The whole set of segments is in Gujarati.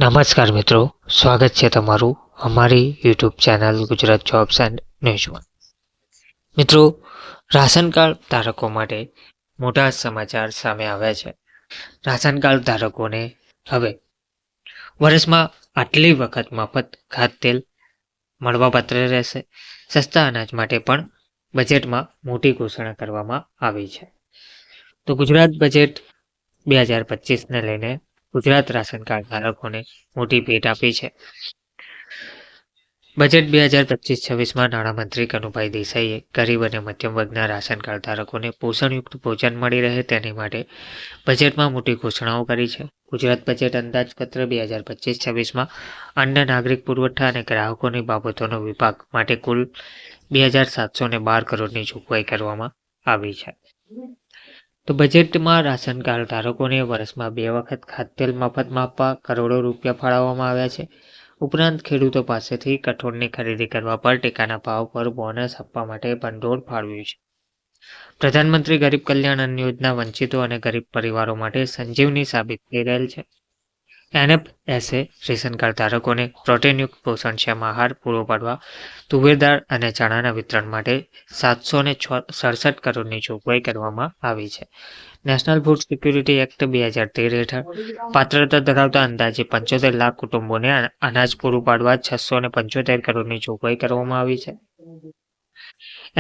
નમસ્કાર મિત્રો, સ્વાગત છે તમારું અમારી YouTube channel Gujarat jobs and ન્યૂઝમાં. મિત્રો, રાશન કાર્ડ ધારકો માટે મોટા સમાચાર સામે આવ્યા છે. રાશન કાર્ડ ધારકોને હવે વર્ષમાં આટલી વખત મફત ખાદ્યતેલ મળવાપાત્ર રહેશે. સસ્તા અનાજ માટે પણ બજેટમાં મોટી ઘોષણા કરવામાં આવી છે. તો ગુજરાત બજેટ 2025ને લઈને ગુજરાત રાશન કાર્ડ ધારકોને મોટી ભેટ આપી છે. બજેટ 2025-26માં નાણામંત્રી કનુભાઈ દેસાઈએ ગરીબ અને મધ્યમ વર્ગના રાશન કાર્ડ ધારકોને પોષણયુક્ત ભોજન મળી રહે તેની માટે બજેટમાં મોટી ઘોષણાઓ કરી છે. ગુજરાત બજેટ અંદાજપત્ર 2025-26માં અન્ન, નાગરિક પુરવઠા અને ગ્રાહકોની બાબતોનો વિભાગ માટે કુલ 2,712 કરોડની જોગવાઈ કરવામાં આવી છે. તો બજેટમાં રાશન કાર્ડ ધારકોને વર્ષમાં 2 વખત ખાદ્યતેલ મફતમાં આપવા કરોડો રૂપિયા ફાળવવામાં આવ્યા છે. ઉપરાંત ખેડૂતો પાસેથી કઠોળની ખરીદી કરવા પર ટેકાના ભાવ પર બોનસ આપવા માટે ભંડોળ ફાળવ્યું છે. પ્રધાનમંત્રી ગરીબ કલ્યાણ અન્ન યોજના વંચિતો અને ગરીબ પરિવારો માટે સંજીવની સાબિત થઈ રહેલ છે. એનએફએસએ રેશન કાર્ડ ધારકોને પ્રોટીનયુક્ત પોષણક્ષમ આહાર પૂરો પાડવા તુવેર દાળ અને ચણાના વિતરણ માટે 767 કરોડની જોગવાઈ કરવામાં આવી છે. નેશનલ ફૂડ સિક્યુરિટી એક્ટ 2013 હેઠળ પાત્રતા ધરાવતા અંદાજે 75 લાખ કુટુંબોને અનાજ પૂરું પાડવા 675 કરોડની જોગવાઈ કરવામાં આવી છે.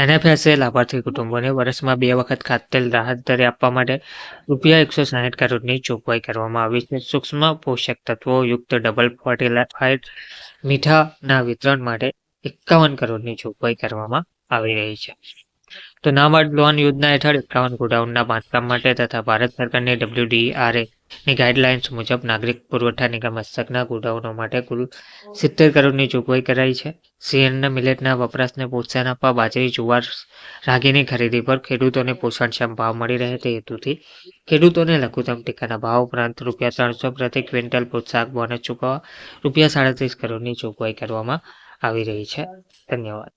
એનએફએસએ લાભાર્થી કુટુંબોને વર્ષમાં 2 વખત ખાદ્યતેલ રાહત દરે આપવા માટે ₹160 કરોડની જોગવાઈ કરવામાં આવી છે. સૂક્ષ્મ પોષક તત્વો યુક્ત ડબલ ફોર્ટિફાઇડ મીઠાના વિતરણ માટે 51 કરોડની જોગવાઈ કરવામાં આવી રહી છે. તો નાબાર્ડ લોન યોજના હેઠળ 51 ગોડાઉનના બાંધકામ માટે તથા ભારત સરકારની WDRA ની ગાઈડલાઇન્સ મુજબ નાગરિક પુરવઠા નિગમ હસ્તકના ગોડાઉનો માટે કુલ 70 કરોડની જોગવાઈ કરાઈ છે. સીએન મિલેટના વપરાશને પ્રોત્સાહન આપવા બાજરી, જુવાર, રાગીની ખરીદી પર ખેડૂતોને પોષણક્ષમ ભાવ મળી રહે તે હેતુથી ખેડૂતોને લઘુત્તમ ટેકાના ભાવ ઉપરાંત ₹300 પ્રતિ ક્વિન્ટલ પ્રોત્સાહક બોનસ ચૂકવવા ₹37 કરોડની જોગવાઈ કરવામાં આવી રહી છે. ધન્યવાદ.